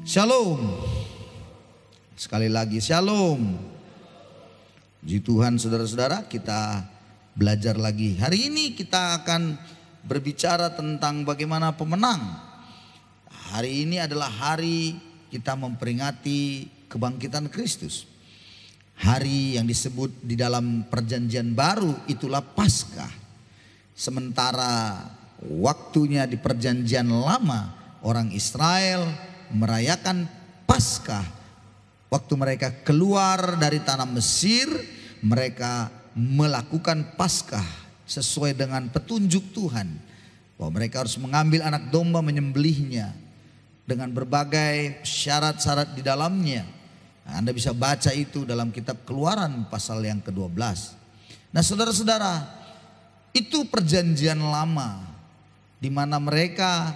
Shalom. Sekali lagi shalom. Puji Tuhan saudara-saudara, kita belajar lagi. Hari ini kita akan berbicara tentang bagaimana pemenang. Hari ini adalah hari kita memperingati kebangkitan Kristus. Hari yang disebut di dalam perjanjian baru itulah Paskah. Sementara waktunya di perjanjian lama orang Israel merayakan Paskah. Waktu mereka keluar dari tanah Mesir, mereka melakukan Paskah sesuai dengan petunjuk Tuhan. Bahwa mereka harus mengambil anak domba, menyembelihnya dengan berbagai syarat-syarat di dalamnya. Nah, Anda bisa baca itu dalam kitab Keluaran pasal yang ke-12. Nah saudara-saudara, itu perjanjian lama di mana mereka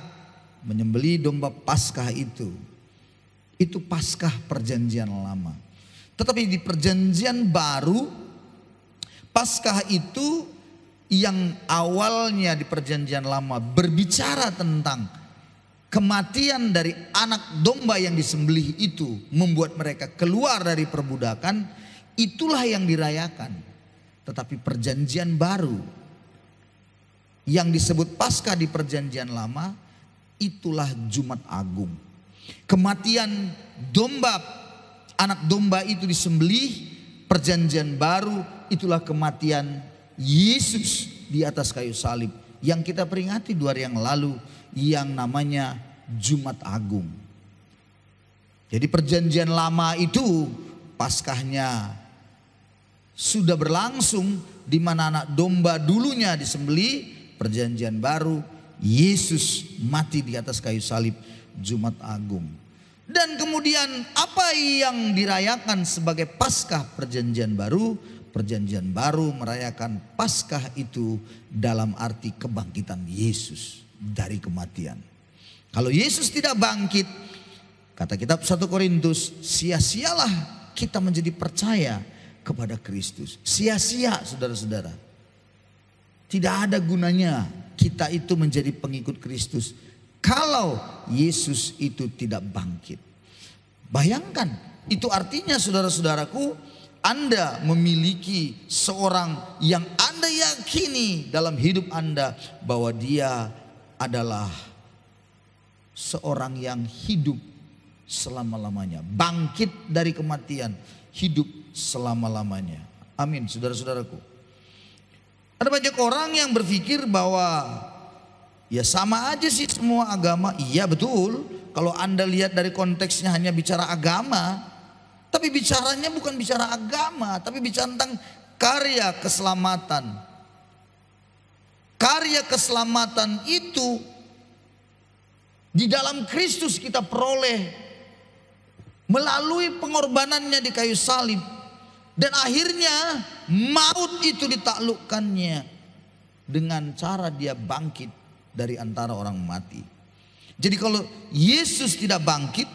menyembelih domba Paskah itu. Itu Paskah perjanjian lama. Tetapi di perjanjian baru, Paskah itu yang awalnya di perjanjian lama berbicara tentang kematian dari anak domba yang disembelih itu membuat mereka keluar dari perbudakan, itulah yang dirayakan. Tetapi perjanjian baru yang disebut Paskah di perjanjian lama, itulah Jumat Agung. Kematian domba, anak domba itu disembelih, perjanjian baru itulah kematian Yesus di atas kayu salib yang kita peringati 2 hari yang lalu, yang namanya Jumat Agung. Jadi perjanjian lama itu Paskahnya sudah berlangsung, di mana anak domba dulunya disembelih. Perjanjian baru Yesus mati di atas kayu salib, Jumat Agung. Dan kemudian apa yang dirayakan sebagai Paskah perjanjian baru? Perjanjian baru merayakan Paskah itu dalam arti kebangkitan Yesus dari kematian. Kalau Yesus tidak bangkit, kata kitab 1 Korintus, sia-sialah kita menjadi percaya kepada Kristus. Sia-sia saudara-saudara. Tidak ada gunanya kita itu menjadi pengikut Kristus kalau Yesus itu tidak bangkit. Bayangkan, itu artinya saudara-saudaraku, Anda memiliki seorang yang Anda yakini dalam hidup Anda bahwa dia adalah seorang yang hidup selama-lamanya, bangkit dari kematian, hidup selama-lamanya. Amin saudara-saudaraku. Ada banyak orang yang berpikir bahwa ya sama aja sih semua agama. Iya betul, kalau Anda lihat dari konteksnya hanya bicara agama. Tapi bicaranya bukan bicara agama, tapi bicara tentang karya keselamatan. Karya keselamatan itu di dalam Kristus kita peroleh melalui pengorbanannya di kayu salib. Dan akhirnya maut itu ditaklukkannya dengan cara dia bangkit dari antara orang mati. Jadi kalau Yesus tidak bangkit,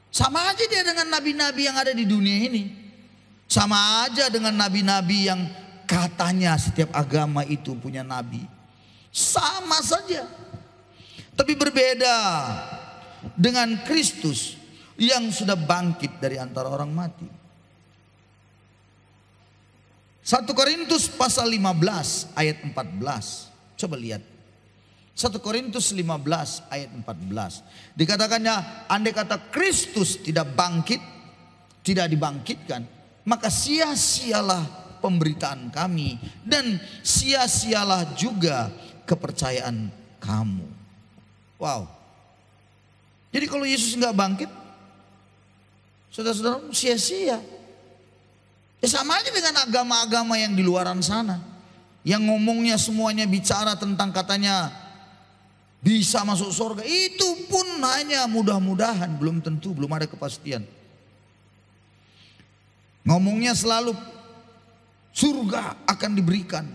sama aja dia dengan nabi-nabi yang ada di dunia ini. Sama aja dengan nabi-nabi yang katanya setiap agama itu punya nabi. Sama saja. Tapi berbeda dengan Kristus yang sudah bangkit dari antara orang mati. 1 Korintus pasal 15 ayat 14. Coba lihat. 1 Korintus 15 ayat 14. Dikatakannya, andai kata Kristus tidak bangkit, tidak dibangkitkan, maka sia-sialah pemberitaan kami dan sia-sialah juga kepercayaan kamu. Wow. Jadi kalau Yesus nggak bangkit, saudara-saudara, sia-sia. Ya sama aja dengan agama-agama yang di luaran sana, yang ngomongnya semuanya bicara tentang katanya bisa masuk surga. Itu pun hanya mudah-mudahan, belum tentu, belum ada kepastian. Ngomongnya selalu surga akan diberikan,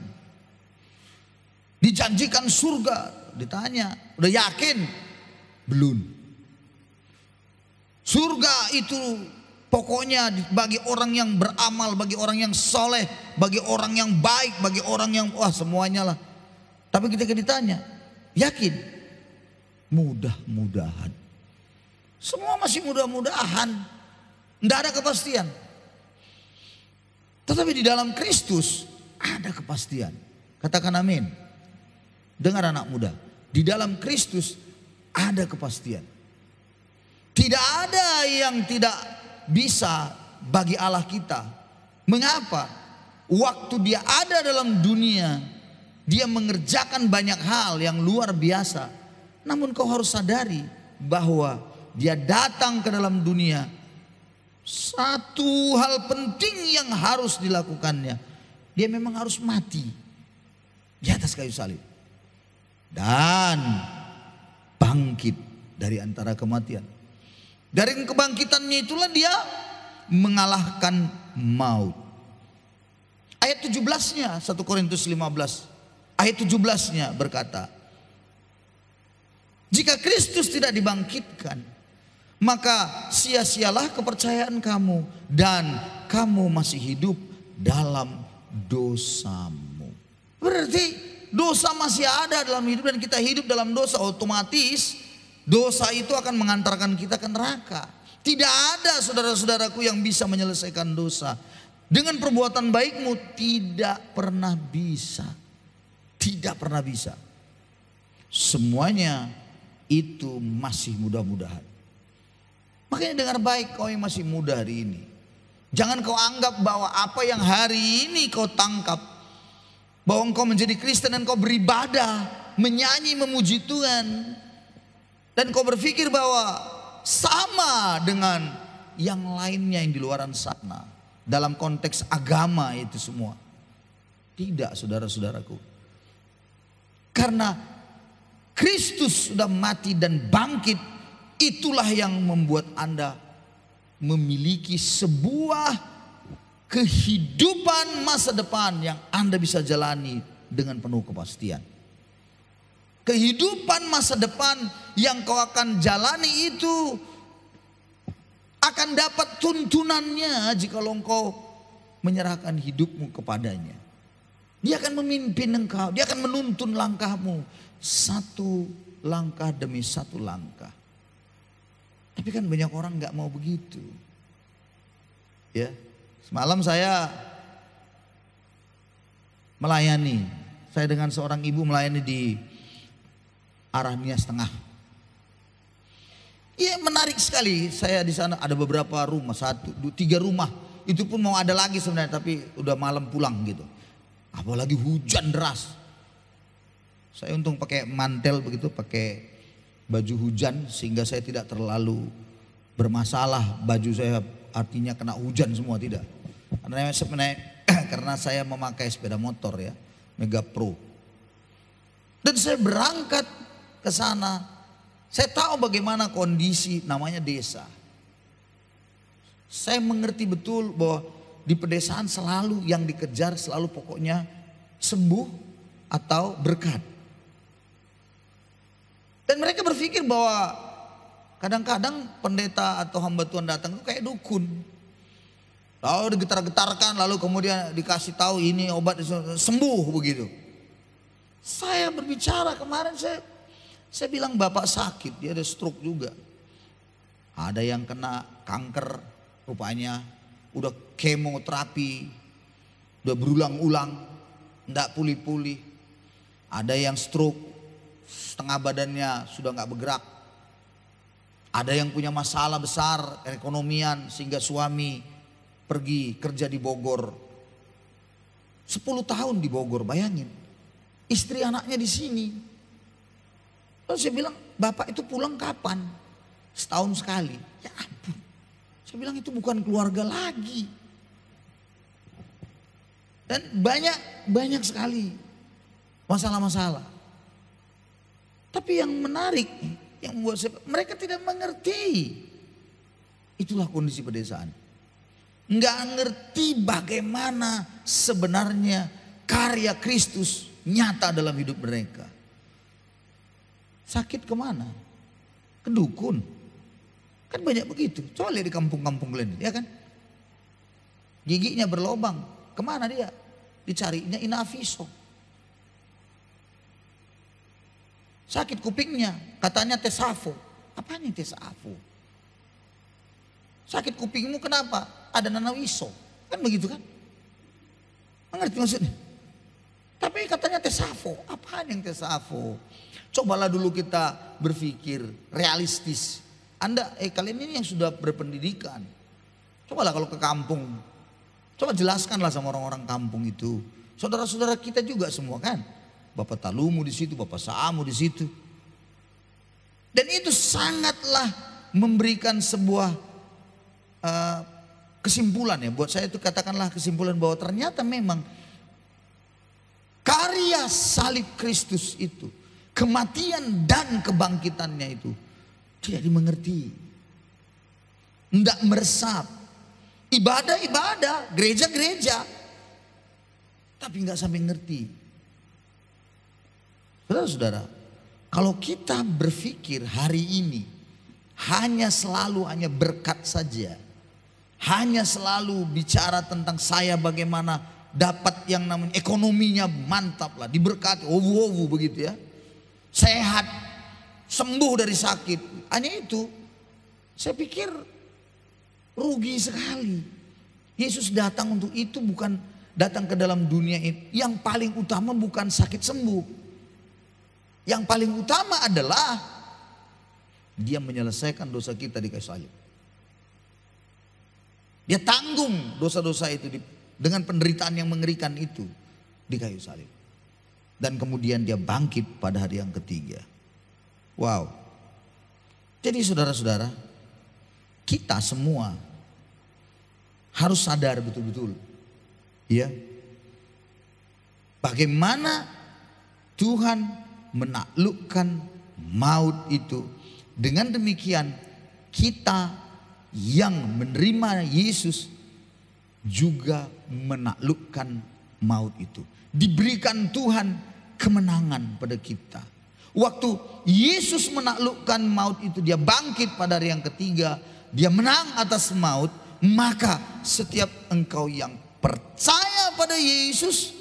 dijanjikan surga. Ditanya, udah yakin? Belum. Surga itu pokoknya bagi orang yang beramal, bagi orang yang soleh, bagi orang yang baik, bagi orang yang wah semuanya lah. Tapi ketika ditanya, yakin? Mudah-mudahan. Semua masih mudah-mudahan. Tidak ada kepastian. Tetapi di dalam Kristus ada kepastian. Katakan amin. Dengar anak muda. Di dalam Kristus ada kepastian. Tidak ada yang tidak bisa bagi Allah kita. Mengapa? Waktu dia ada dalam dunia, dia mengerjakan banyak hal yang luar biasa. Namun kau harus sadari bahwa dia datang ke dalam dunia. Satu hal penting yang harus dilakukannya. Dia memang harus mati di atas kayu salib. Dan bangkit dari antara kematian. Dari kebangkitannya itulah dia mengalahkan maut. Ayat 17-nya 1 Korintus 15. Ayat 17-nya berkata, jika Kristus tidak dibangkitkan, maka sia-sialah kepercayaan kamu dan kamu masih hidup dalam dosamu. Berarti dosa masih ada dalam hidup dan kita hidup dalam dosa, otomatis dosa itu akan mengantarkan kita ke neraka. Tidak ada saudara-saudaraku yang bisa menyelesaikan dosa. Dengan perbuatan baikmu tidak pernah bisa. Tidak pernah bisa. Semuanya itu masih mudah-mudahan. Makanya dengar baik kau yang masih muda hari ini. Jangan kau anggap bahwa apa yang hari ini kau tangkap, bahwa engkau menjadi Kristen dan kau beribadah, menyanyi, memuji Tuhan, dan kau berpikir bahwa sama dengan yang lainnya yang di luaran sana. Dalam konteks agama itu semua. Tidak, saudara-saudaraku. Karena Kristus sudah mati dan bangkit, itulah yang membuat Anda memiliki sebuah kehidupan masa depan yang Anda bisa jalani dengan penuh kepastian. Kehidupan masa depan yang kau akan jalani itu akan dapat tuntunannya jika engkau menyerahkan hidupmu kepadanya. Dia akan memimpin engkau, dia akan menuntun langkahmu satu langkah demi satu langkah. Tapi kan banyak orang gak mau begitu. Ya, semalam saya melayani. Saya dengan seorang ibu melayani di arah Nias Tengah. Iya, menarik sekali. Saya di sana ada beberapa rumah, 3 rumah. Itu pun mau ada lagi sebenarnya, tapi udah malam pulang gitu. Apalagi hujan deras. Saya untung pakai mantel begitu, pakai baju hujan sehingga saya tidak terlalu bermasalah. Baju saya artinya kena hujan semua, tidak. Karena saya memakai sepeda motor ya, Mega Pro. Dan saya berangkat ke sana. Saya tahu bagaimana kondisi namanya desa. Saya mengerti betul bahwa di pedesaan selalu yang dikejar selalu pokoknya sembuh atau berkat. Dan mereka berpikir bahwa kadang-kadang pendeta atau hamba Tuhan datang itu kayak dukun. Lalu digetar-getarkan, lalu kemudian dikasih tahu ini obat sembuh begitu. Saya berbicara kemarin, saya bilang bapak sakit, dia ada stroke juga. Ada yang kena kanker rupanya, udah kemoterapi, udah berulang-ulang, enggak pulih-pulih. Ada yang stroke, setengah badannya sudah enggak bergerak. Ada yang punya masalah besar ekonomian sehingga suami pergi kerja di Bogor. 10 tahun di Bogor, bayangin. Istri anaknya di sini. Lalu saya bilang, bapak itu pulang kapan? Setahun sekali. Ya ampun. Saya bilang itu bukan keluarga lagi. Dan banyak sekali masalah-masalah. Tapi yang menarik, yang membuat saya, mereka tidak mengerti. Itulah kondisi pedesaan. Nggak ngerti bagaimana sebenarnya karya Kristus nyata dalam hidup mereka. Sakit kemana? Ke dukun. Kan banyak begitu. Coba lihat di kampung-kampung lain, ya kan? Giginya berlobang. Kemana dia? Dicarinya inaviso. Sakit kupingnya, katanya tesafo. Apanya tesafo? Sakit kupingmu kenapa? Ada nanawiso. Kan begitu kan? Mengerti maksudnya? Tapi katanya tesafo. Apaan yang tesafo? Cobalah dulu kita berpikir realistis. Kalian ini yang sudah berpendidikan. Cobalah kalau ke kampung. Coba jelaskanlah sama orang-orang kampung itu. Saudara-saudara kita juga semua kan. Bapak Talumu di situ, Bapak Saamu di situ. Dan itu sangatlah memberikan sebuah kesimpulan ya. Buat saya itu katakanlah kesimpulan bahwa ternyata memang karya salib Kristus itu, kematian dan kebangkitannya itu tidak dimengerti. Tidak meresap. Ibadah-ibadah, gereja-gereja. Tapi nggak sampai ngerti. Saudara-saudara, kalau kita berpikir hari ini hanya berkat saja, hanya selalu bicara tentang saya bagaimana dapat yang namanya ekonominya mantap lah, diberkati, owu begitu ya, sehat, sembuh dari sakit, hanya itu, saya pikir rugi sekali. Yesus datang untuk itu, bukan datang ke dalam dunia itu. Yang paling utama bukan sakit sembuh. Yang paling utama adalah dia menyelesaikan dosa kita di kayu salib. Dia tanggung dosa-dosa itu dengan penderitaan yang mengerikan itu di kayu salib. Dan kemudian dia bangkit pada hari yang ketiga. Wow. Jadi saudara-saudara, kita semua harus sadar betul-betul. Ya. Bagaimana Tuhan menaklukkan maut itu. Dengan demikian kita yang menerima Yesus juga menaklukkan maut itu. Diberikan Tuhan kemenangan pada kita. Waktu Yesus menaklukkan maut itu, dia bangkit pada hari yang ketiga, dia menang atas maut. Maka setiap engkau yang percaya pada Yesus,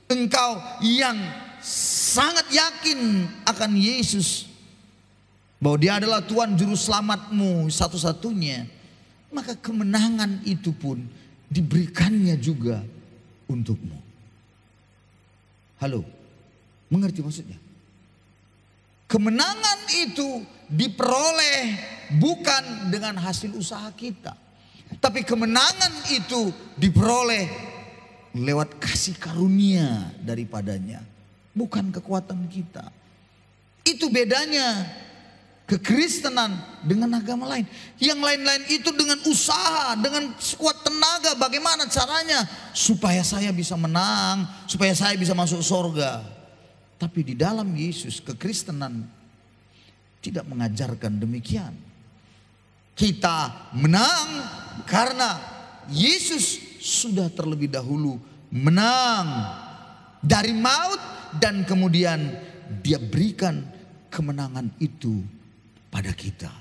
engkau yang sangat yakin akan Yesus, bahwa dia adalah Tuhan Juru Selamatmu satu-satunya, maka kemenangan itu pun diberikannya juga untukmu. Halo, mengerti maksudnya? Kemenangan itu diperoleh bukan dengan hasil usaha kita, tapi kemenangan itu diperoleh lewat kasih karunia daripadanya, bukan kekuatan kita. Itu bedanya kekristenan dengan agama lain. Yang lain-lain itu dengan usaha, dengan sekuat tenaga. Bagaimana caranya? Supaya saya bisa menang, supaya saya bisa masuk surga. Tapi di dalam Yesus, kekristenan tidak mengajarkan demikian. Kita menang karena Yesus sudah terlebih dahulu menang dari maut, dan kemudian dia berikan kemenangan itu pada kita.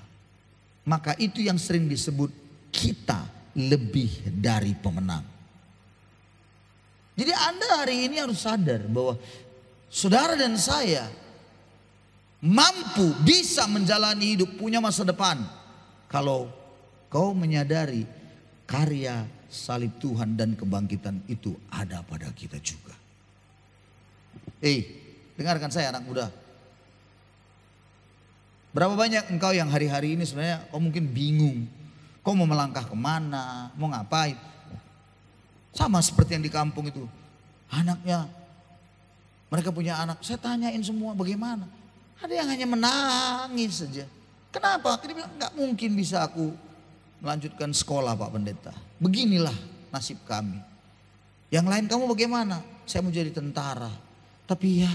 Maka itu yang sering disebut kita lebih dari pemenang. Jadi Anda hari ini harus sadar bahwa saudara dan saya mampu bisa menjalani hidup, punya masa depan, kalau kau menyadari karya salib Tuhan dan kebangkitan itu ada pada kita juga. Dengarkan saya anak muda. Berapa banyak engkau yang hari-hari ini sebenarnya kau mungkin bingung. Kau mau melangkah kemana, mau ngapain. Sama seperti yang di kampung itu. Anaknya, mereka punya anak. Saya tanyain semua bagaimana. Ada yang hanya menangis saja. Kenapa? Dia bilang gak mungkin bisa aku melanjutkan sekolah Pak Pendeta. Beginilah nasib kami. Yang lain kamu bagaimana? Saya mau jadi tentara. Tapi ya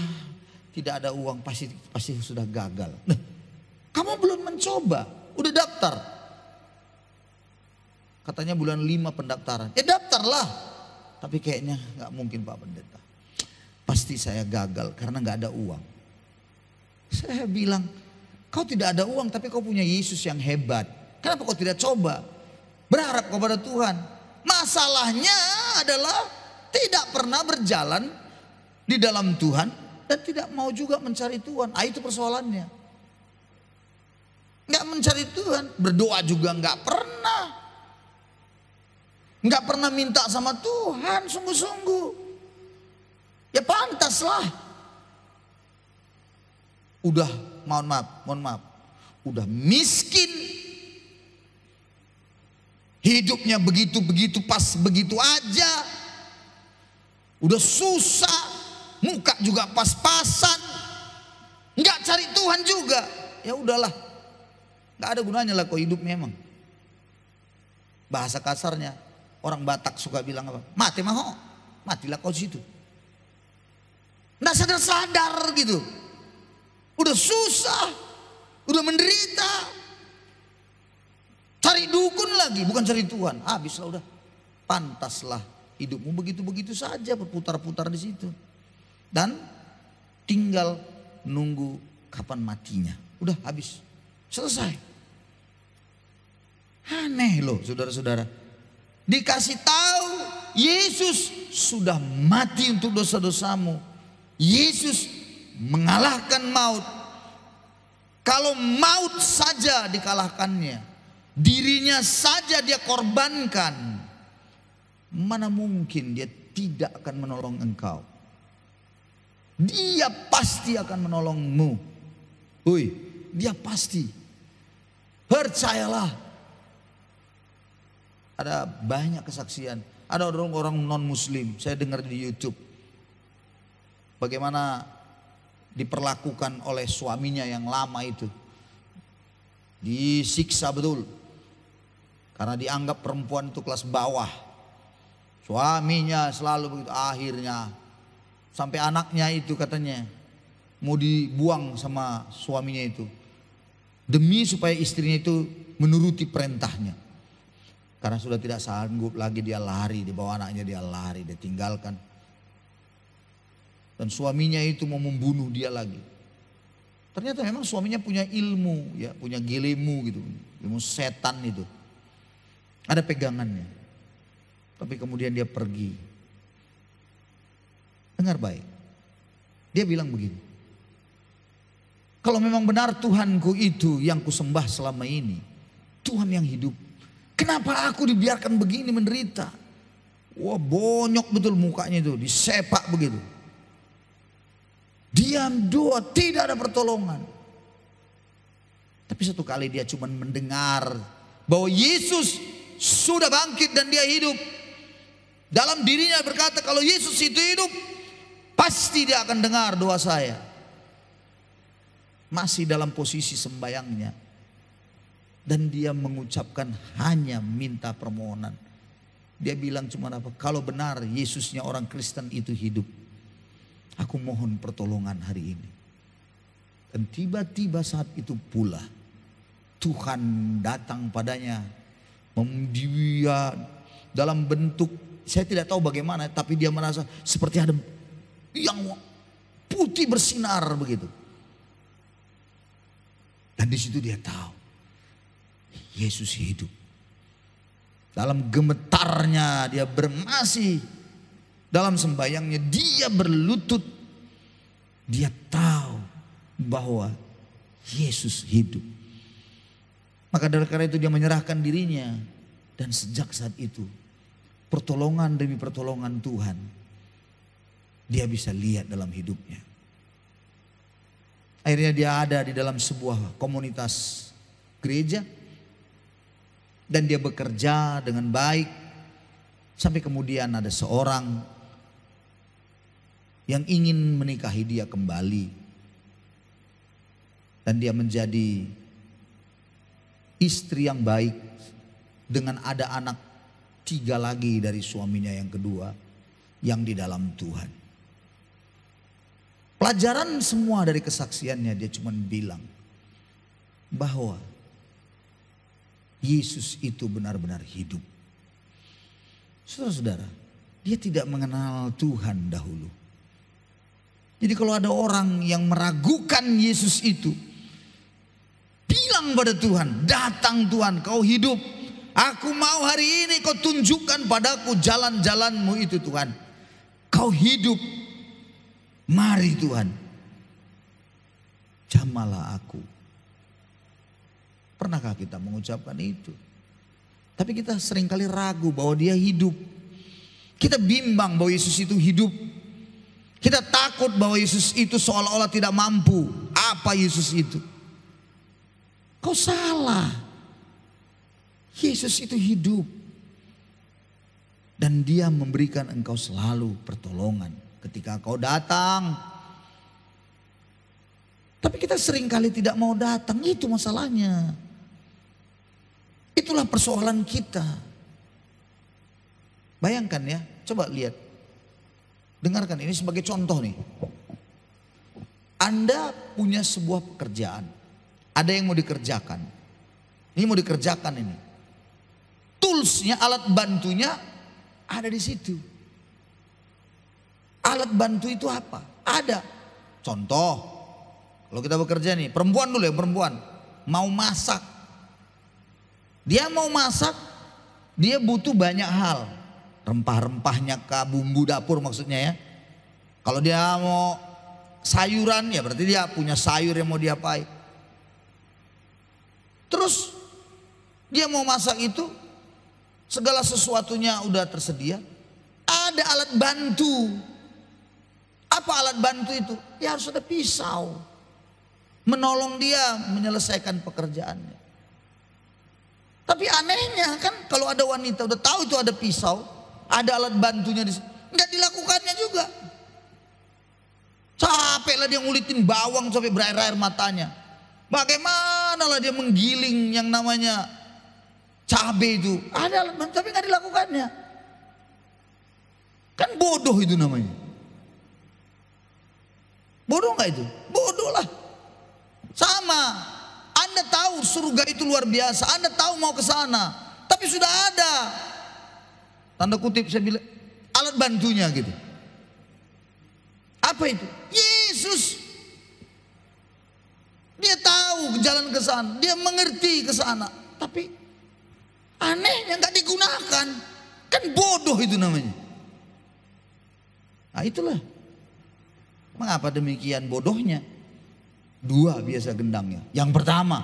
tidak ada uang, pasti sudah gagal. Nah, kamu belum mencoba, udah daftar. Katanya bulan 5 pendaftaran. Daftarlah. Tapi kayaknya gak mungkin Pak Pendeta. Pasti saya gagal karena gak ada uang. Saya bilang, kau tidak ada uang tapi kau punya Yesus yang hebat. Kenapa kau tidak coba? Berharap kepada Tuhan. Masalahnya adalah tidak pernah berjalan di dalam Tuhan dan tidak mau juga mencari Tuhan. Itu persoalannya. Gak mencari Tuhan, berdoa juga gak pernah. nggak pernah minta sama Tuhan sungguh-sungguh, ya pantaslah. Udah mohon maaf, udah miskin, hidupnya begitu-begitu pas begitu aja, udah susah, muka juga pas-pasan, nggak cari Tuhan juga, ya udahlah, nggak ada gunanya lah kok hidup memang. Bahasa kasarnya orang Batak suka bilang apa? Mati maho, matilah kau situ. Nggak sadar-sadar gitu. Udah susah, udah menderita, cari dukun lagi, bukan cari Tuhan. Habislah udah, pantaslah hidupmu begitu-begitu saja berputar-putar di situ. Dan tinggal nunggu kapan matinya. Udah habis, selesai. Aneh loh saudara-saudara. Dikasih tahu Yesus sudah mati untuk dosa-dosamu. Yesus mengalahkan maut. Kalau maut saja dikalahkannya, dirinya saja dia korbankan, mana mungkin dia tidak akan menolong engkau? Dia pasti akan menolongmu. Hui, dia pasti. Percayalah. Ada banyak kesaksian. Ada orang-orang non-muslim, saya dengar di YouTube, bagaimana diperlakukan oleh suaminya yang lama itu. Disiksa betul. Karena dianggap perempuan itu kelas bawah. Suaminya selalu begitu. Akhirnya sampai anaknya itu katanya mau dibuang sama suaminya itu, demi supaya istrinya itu menuruti perintahnya. Karena sudah tidak sanggup lagi, dia lari, dibawa anaknya, dia lari, dia tinggalkan. Dan suaminya itu mau membunuh dia lagi. Ternyata memang suaminya punya ilmu, ya, punya gelemu gitu, ilmu setan itu. Ada pegangannya. Tapi kemudian dia pergi. Dengar baik. Dia bilang begini. Kalau memang benar Tuhanku itu yang kusembah selama ini, Tuhan yang hidup, kenapa aku dibiarkan begini menderita? Wah, bonyok betul mukanya itu, disepak begitu. Diam doa, tidak ada pertolongan. Tapi satu kali dia cuma mendengar bahwa Yesus sudah bangkit dan dia hidup. Dalam dirinya berkata, kalau Yesus itu hidup, pasti dia akan dengar doa saya. Masih dalam posisi sembayangnya. Dan dia mengucapkan hanya minta permohonan. Dia bilang cuma apa? Kalau benar Yesusnya orang Kristen itu hidup, aku mohon pertolongan hari ini. Dan tiba-tiba saat itu pula Tuhan datang padanya. Dia dalam bentuk, saya tidak tahu bagaimana, tapi dia merasa seperti ada yang putih bersinar begitu. Dan di situ dia tahu Yesus hidup. Dalam gemetarnya dia bermasih, dalam sembayangnya dia berlutut. Dia tahu bahwa Yesus hidup. Maka dari karena itu dia menyerahkan dirinya. Dan sejak saat itu, pertolongan demi pertolongan Tuhan dia bisa lihat dalam hidupnya. Akhirnya dia ada di dalam sebuah komunitas gereja. Dan dia bekerja dengan baik. Sampai kemudian ada seorang yang ingin menikahi dia kembali. Dan dia menjadi istri yang baik. Dengan ada anak 3 lagi dari suaminya yang kedua. Yang di dalam Tuhan. Pelajaran semua dari kesaksiannya, dia cuma bilang bahwa Yesus itu benar-benar hidup. Saudara-saudara, dia tidak mengenal Tuhan dahulu. Jadi kalau ada orang yang meragukan Yesus itu, bilang pada Tuhan, datang Tuhan, kau hidup. Aku mau hari ini kau tunjukkan padaku jalan-jalanmu itu Tuhan. Kau hidup. Mari Tuhan, jamalah aku. Pernahkah kita mengucapkan itu? Tapi kita seringkali ragu bahwa dia hidup. Kita bimbang bahwa Yesus itu hidup. Kita takut bahwa Yesus itu seolah-olah tidak mampu. Apa Yesus itu? Kau salah. Yesus itu hidup. Dan dia memberikan engkau selalu pertolongan ketika kau datang. Tapi kita seringkali tidak mau datang, itu masalahnya. Itulah persoalan kita. Bayangkan ya, coba lihat. Dengarkan ini sebagai contoh nih. Anda punya sebuah pekerjaan. Ada yang mau dikerjakan. Ini mau dikerjakan ini. Toolsnya, alat bantunya ada di situ. Alat bantu itu apa? Ada. Contoh, kalau kita bekerja nih, perempuan dulu ya, perempuan. Mau masak. Dia mau masak, dia butuh banyak hal. Rempah-rempahnya kah, bumbu dapur maksudnya ya. Kalau dia mau sayuran ya berarti dia punya sayur yang mau diapain. Terus dia mau masak itu, segala sesuatunya udah tersedia. Ada alat bantu. Apa alat bantu itu? Ya harus ada pisau. Menolong dia menyelesaikan pekerjaannya. Tapi anehnya kan kalau ada wanita udah tahu itu ada pisau, ada alat bantunya di situ, nggak dilakukannya juga. Capek lah dia ngulitin bawang sampai berair-air matanya. Bagaimana lah dia menggiling yang namanya cabai itu. Ada alat bantu tapi nggak dilakukannya. Kan bodoh itu namanya. Bodoh nggak itu? Bodoh lah. Sama. Anda tahu surga itu luar biasa. Anda tahu mau ke sana. Tapi sudah ada. Tanda kutip saya bilang alat bantunya gitu. Apa itu? Yesus. Dia tahu jalan ke sana. Dia mengerti ke sana. Tapi anehnya nggak digunakan. Kan bodoh itu namanya. Nah itulah. Mengapa demikian bodohnya? Dua biasa gendangnya. Yang pertama,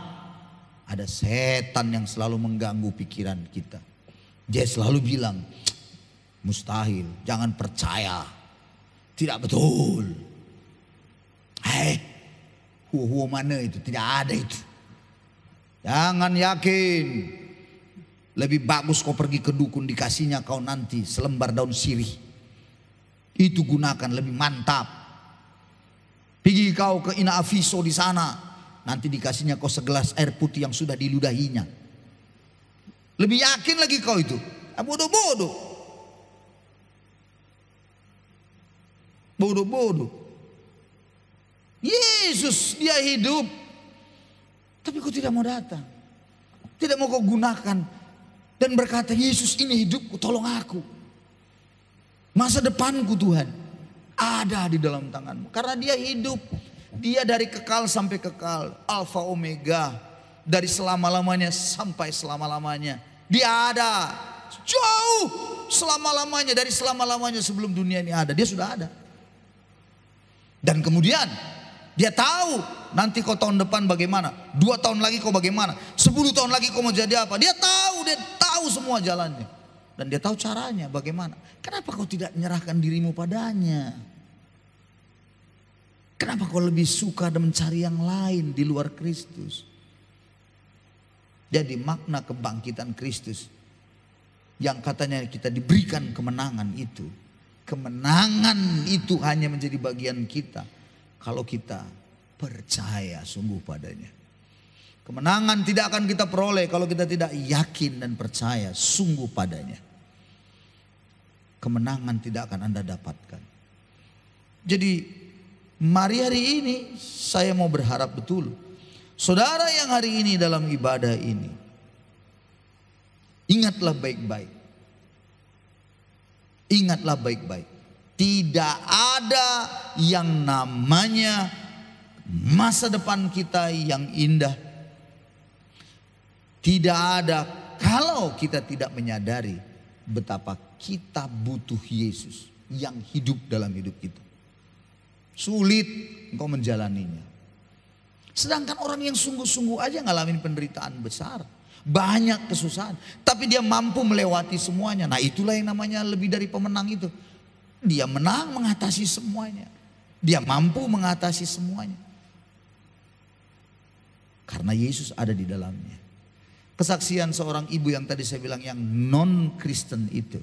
ada setan yang selalu mengganggu pikiran kita. Dia selalu bilang, mustahil, jangan percaya. Tidak betul. Mana itu? Tidak ada itu. Jangan yakin. Lebih bagus kau pergi ke dukun, dikasihnya kau nanti selembar daun sirih. Itu gunakan, lebih mantap. Pergi kau ke Ina Afiso di sana, nanti dikasihnya kau segelas air putih yang sudah diludahinya. Lebih yakin lagi kau itu. Bodoh-bodoh. Bodoh-bodoh. Yesus dia hidup. Tapi kau tidak mau datang. Tidak mau kau gunakan. Dan berkata, Yesus ini hidupku, tolong aku. Masa depanku Tuhan ada di dalam tanganmu. Karena dia hidup. Dia dari kekal sampai kekal. Alfa Omega. Dari selama-lamanya sampai selama-lamanya. Dia ada. Jauh selama-lamanya. Dari selama-lamanya sebelum dunia ini ada. Dia sudah ada. Dan kemudian dia tahu nanti kau tahun depan bagaimana. 2 tahun lagi kau bagaimana. 10 tahun lagi kau mau jadi apa. Dia tahu semua jalannya. Dan dia tahu caranya bagaimana. Kenapa kau tidak menyerahkan dirimu padanya? Kenapa kau lebih suka dan mencari yang lain di luar Kristus? Jadi makna kebangkitan Kristus yang katanya kita diberikan kemenangan itu. Kemenangan itu hanya menjadi bagian kita kalau kita percaya sungguh padanya. Kemenangan tidak akan kita peroleh kalau kita tidak yakin dan percaya sungguh padanya. Kemenangan tidak akan Anda dapatkan. Jadi mari hari ini saya mau berharap betul. Saudara yang hari ini dalam ibadah ini, ingatlah baik-baik. Ingatlah baik-baik. Tidak ada yang namanya masa depan kita yang indah. Tidak ada kalau kita tidak menyadari betapa kita butuh Yesus yang hidup dalam hidup kita. Sulit engkau menjalaninya. Sedangkan orang yang sungguh-sungguh aja ngalamin penderitaan besar. banyak kesusahan, tapi dia mampu melewati semuanya. Nah, itulah yang namanya lebih dari pemenang itu. Dia menang mengatasi semuanya. Dia mampu mengatasi semuanya. Karena Yesus ada di dalamnya. Kesaksian seorang ibu yang tadi saya bilang yang non-Kristen itu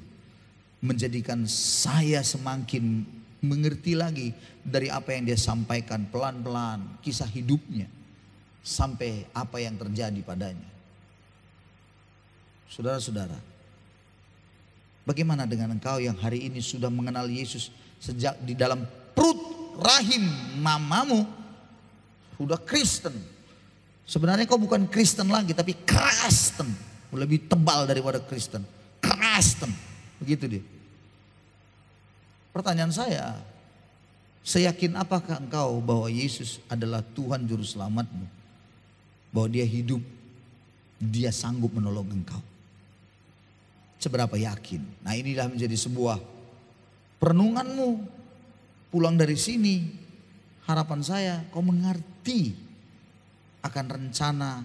menjadikan saya semakin mengerti lagi dari apa yang dia sampaikan pelan-pelan, kisah hidupnya sampai apa yang terjadi padanya. Saudara-saudara, bagaimana dengan engkau yang hari ini sudah mengenal Yesus sejak di dalam perut rahim mamamu, sudah Kristen. Sebenarnya kau bukan Kristen lagi, tapi Kristen, lebih tebal daripada Kristen. Kristen, begitu dia. Pertanyaan saya, seyakin apakah engkau bahwa Yesus adalah Tuhan Juru Selamatmu? Bahwa dia hidup, dia sanggup menolong engkau. Seberapa yakin? Nah, inilah menjadi sebuah perenunganmu. Pulang dari sini, harapan saya kau mengerti akan rencana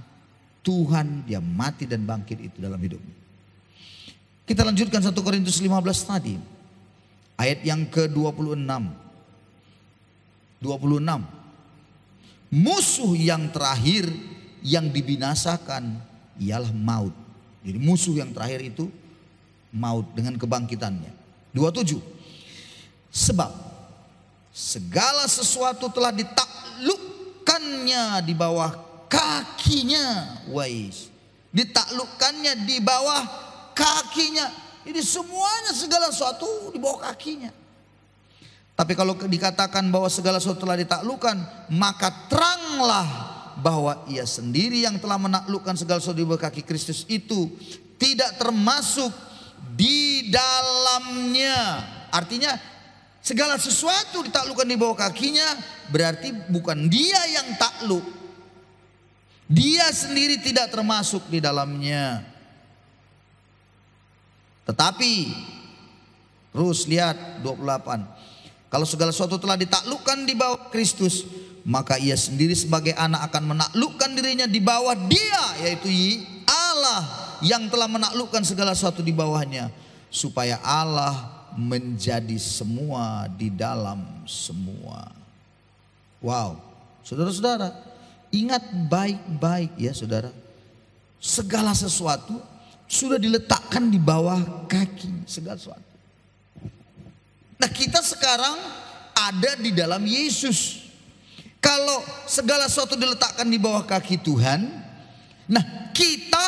Tuhan, dia mati dan bangkit itu dalam hidupmu. Kita lanjutkan 1 Korintus 15 tadi. Ayat yang ke-26. 26. Musuh yang terakhir yang dibinasakan ialah maut. Jadi musuh yang terakhir itu maut dengan kebangkitannya. 27. Sebab segala sesuatu telah ditaklukkannya di bawah kakinya. Wais. Ditaklukkannya di bawah kakinya. Jadi semuanya segala sesuatu di bawah kakinya. Tapi kalau dikatakan bahwa segala sesuatu telah ditaklukkan, maka teranglah bahwa ia sendiri yang telah menaklukkan segala sesuatu di bawah kaki Kristus itu tidak termasuk di dalamnya. Artinya segala sesuatu ditaklukkan di bawah kakinya, berarti bukan dia yang takluk. Dia sendiri tidak termasuk di dalamnya. Tetapi terus lihat 28. Kalau segala sesuatu telah ditaklukkan di bawah Kristus, maka ia sendiri sebagai anak akan menaklukkan dirinya di bawah dia, yaitu Allah yang telah menaklukkan segala sesuatu di bawahnya, supaya Allah menjadi semua di dalam semua. Wow, saudara-saudara, ingat baik-baik ya saudara. Segala sesuatu sudah diletakkan di bawah kaki, segala sesuatu. Nah, kita sekarang ada di dalam Yesus. Kalau segala sesuatu diletakkan di bawah kaki Tuhan, nah kita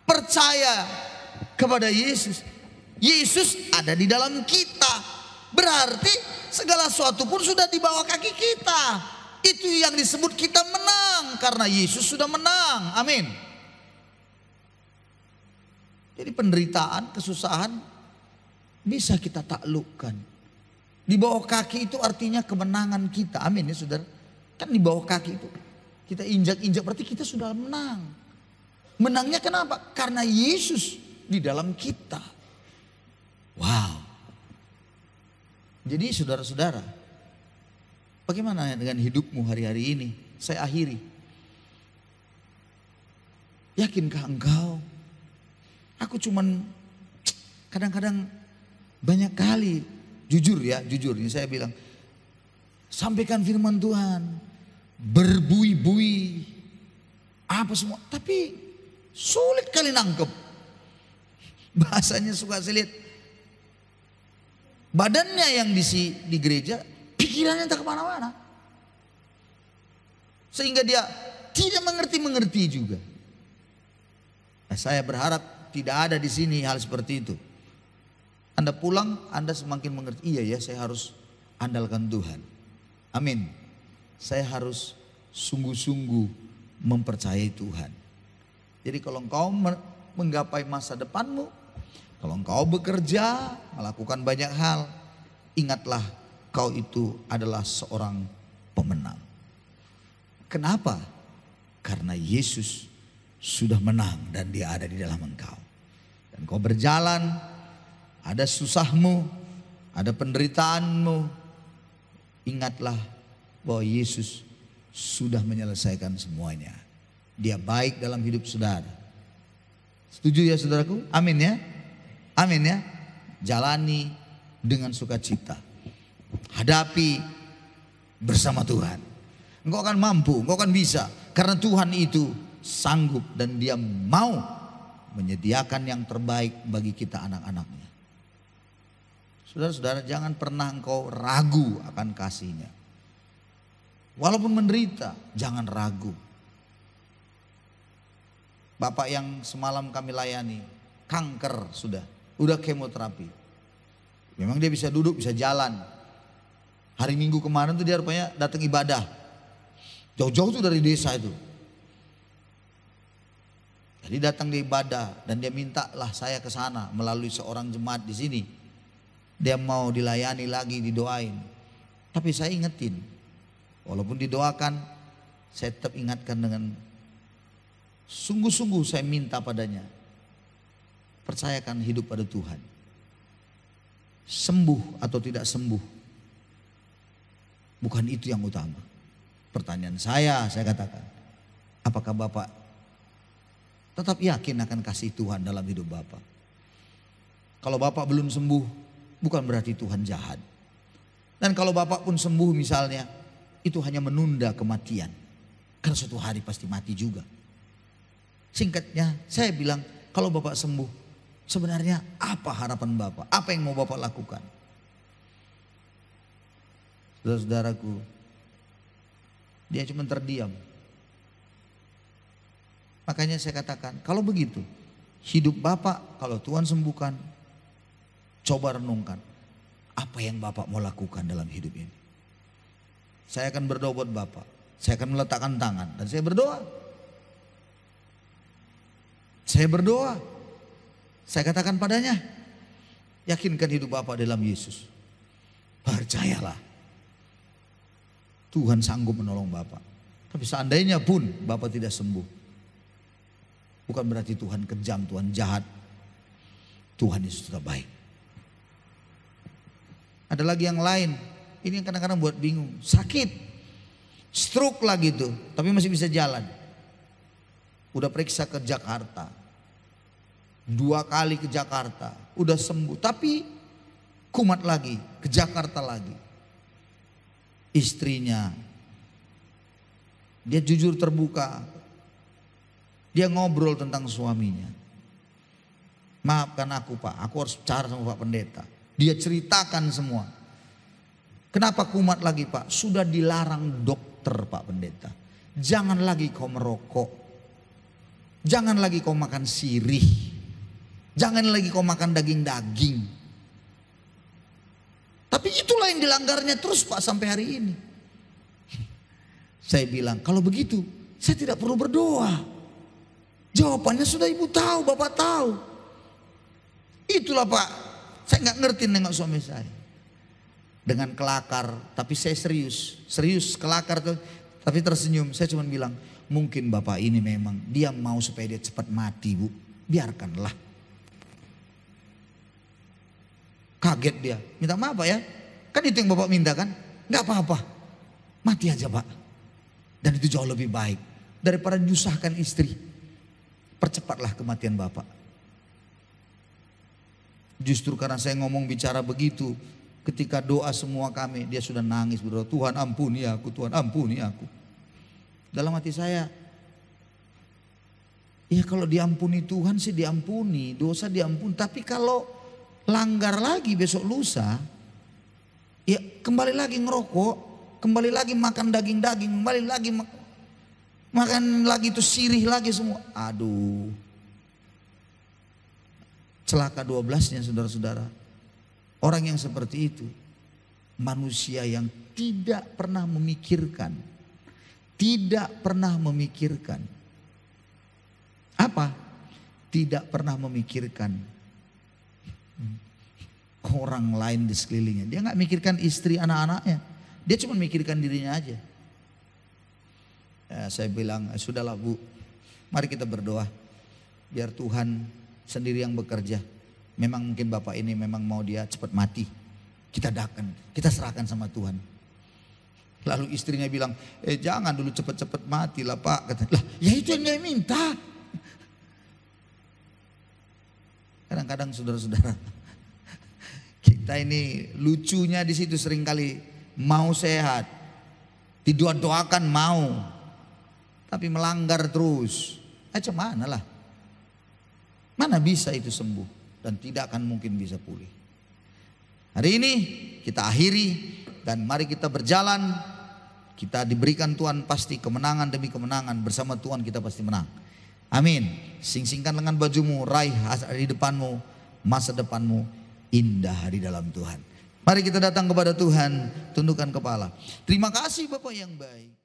percaya kepada Yesus. Yesus ada di dalam kita. Berarti segala sesuatu pun sudah di bawah kaki kita. Itu yang disebut kita menang, karena Yesus sudah menang. Amin. Jadi penderitaan, kesusahan bisa kita taklukkan. Di bawah kaki itu artinya kemenangan kita. Amin ya saudara. Kan di bawah kaki itu kita injak-injak, berarti kita sudah menang. Menangnya kenapa? Karena Yesus di dalam kita. Wow. Jadi saudara-saudara, bagaimana dengan hidupmu hari-hari ini? Saya akhiri. Yakinkah engkau? Aku cuman kadang-kadang banyak kali, jujur ini saya bilang, sampaikan firman Tuhan, berbuih-buih, apa semua, tapi sulit kali nangkep. Bahasanya suka saya lihat, badannya yang di gereja, pikirannya entah kemana-mana, sehingga dia tidak mengerti juga. Nah, saya berharap tidak ada di sini hal seperti itu. Anda pulang, Anda semakin mengerti, iya ya, saya harus andalkan Tuhan. Amin. Saya harus sungguh-sungguh mempercayai Tuhan. Jadi kalau engkau menggapai masa depanmu, kalau engkau bekerja, melakukan banyak hal, ingatlah kau itu adalah seorang pemenang. Kenapa? Karena Yesus sudah menang dan dia ada di dalam engkau. Dan kau berjalan, ada susahmu, ada penderitaanmu, ingatlah bahwa Yesus sudah menyelesaikan semuanya. Dia baik dalam hidup saudara. Setuju ya saudaraku? Amin ya. Amin ya. Jalani dengan sukacita. Hadapi bersama Tuhan. Engkau akan mampu, engkau akan bisa. Karena Tuhan itu sanggup dan Dia mau menyediakan yang terbaik bagi kita anak-anaknya. Saudara-saudara, jangan pernah engkau ragu akan kasih-Nya. Walaupun menderita, jangan ragu. Bapak yang semalam kami layani, kanker udah kemoterapi. Memang dia bisa duduk, bisa jalan. Hari Minggu kemarin tuh dia rupanya datang ibadah. Jauh-jauh tuh dari desa itu. Jadi datang di ibadah dan dia mintalah saya ke sana melalui seorang jemaat di sini. Dia mau dilayani lagi, didoain. Tapi saya ingetin, walaupun didoakan, saya tetap ingatkan dengan sungguh-sungguh saya minta padanya. Percayakan hidup pada Tuhan. Sembuh atau tidak sembuh, bukan itu yang utama. Pertanyaan saya katakan, apakah Bapak tetap yakin akan kasih Tuhan dalam hidup Bapak? Kalau Bapak belum sembuh, bukan berarti Tuhan jahat. Dan kalau Bapak pun sembuh misalnya, itu hanya menunda kematian. Karena suatu hari pasti mati juga. Singkatnya saya bilang, kalau Bapak sembuh, sebenarnya apa harapan Bapak? Apa yang mau Bapak lakukan? Saudara-saudaraku, dia cuma terdiam. Makanya saya katakan, kalau begitu, hidup Bapak kalau Tuhan sembuhkan, coba renungkan, apa yang Bapak mau lakukan dalam hidup ini. Saya akan berdoa buat Bapak. Saya akan meletakkan tangan dan saya berdoa. Saya berdoa. Saya katakan padanya, yakinkan hidup Bapak dalam Yesus. Percayalah, Tuhan sanggup menolong Bapak. Tapi seandainya pun Bapak tidak sembuh, bukan berarti Tuhan kejam, Tuhan jahat. Tuhan Yesus tetap baik. Ada lagi yang lain, ini yang kadang-kadang buat bingung. Sakit, stroke lagi tuh, tapi masih bisa jalan. Udah periksa ke Jakarta, 2 kali ke Jakarta, udah sembuh, tapi kumat lagi, ke Jakarta lagi. Istrinya, dia jujur terbuka, dia ngobrol tentang suaminya. Maafkan aku Pak, aku harus bicara sama Pak Pendeta. Dia ceritakan semua. Kenapa kumat lagi Pak? Sudah dilarang dokter Pak Pendeta. Jangan lagi kau merokok. Jangan lagi kau makan sirih. Jangan lagi kau makan daging-daging. Tapi itulah yang dilanggarnya terus Pak sampai hari ini. Saya bilang, kalau begitu saya tidak perlu berdoa. Jawabannya sudah Ibu tahu, Bapak tahu. Itulah Pak, saya nggak ngerti nengok suami saya. Dengan kelakar, tapi saya serius kelakar tuh, tapi tersenyum. Saya cuma bilang, mungkin Bapak ini memang dia mau supaya dia cepat mati Bu, biarkanlah. Kaget dia, minta maaf Pak ya, kan itu yang Bapak minta kan, nggak apa-apa, mati aja Pak. Dan itu jauh lebih baik daripada menyusahkan istri. Percepatlah kematian Bapak. Justru karena saya ngomong bicara begitu, ketika doa semua kami, dia sudah nangis berdoa, Tuhan ampuni aku, Tuhan ampuni aku. Dalam hati saya, ya kalau diampuni Tuhan sih diampuni, dosa diampuni. Tapi kalau langgar lagi besok lusa, ya kembali lagi ngerokok, kembali lagi makan daging-daging, kembali lagi makan lagi itu sirih lagi semua. Aduh. Celaka 12-nya saudara-saudara. Orang yang seperti itu, manusia yang tidak pernah memikirkan. Tidak pernah memikirkan. Apa? Tidak pernah memikirkan orang lain di sekelilingnya. Dia gak mikirkan istri anak-anaknya. Dia cuma mikirkan dirinya aja. Ya, saya bilang, sudahlah Bu, mari kita berdoa. Biar Tuhan sendiri yang bekerja. Memang mungkin Bapak ini memang mau dia cepat mati. Kita serahkan sama Tuhan. Lalu istrinya bilang, jangan dulu cepet-cepet mati lah Pak. Kata, lah ya itu yang dia minta. Kadang-kadang saudara-saudara, kita ini lucunya di situ seringkali mau sehat, didoa-doakan mau, tapi melanggar terus. Macam mana lah? Mana bisa itu sembuh dan tidak akan mungkin bisa pulih. Hari ini kita akhiri dan mari kita berjalan. Kita diberikan Tuhan pasti kemenangan demi kemenangan, bersama Tuhan kita pasti menang. Amin. Sing-singkan lengan bajumu, raih hari depanmu, masa depanmu indah di dalam Tuhan. Mari kita datang kepada Tuhan, tundukkan kepala. Terima kasih Bapak yang baik.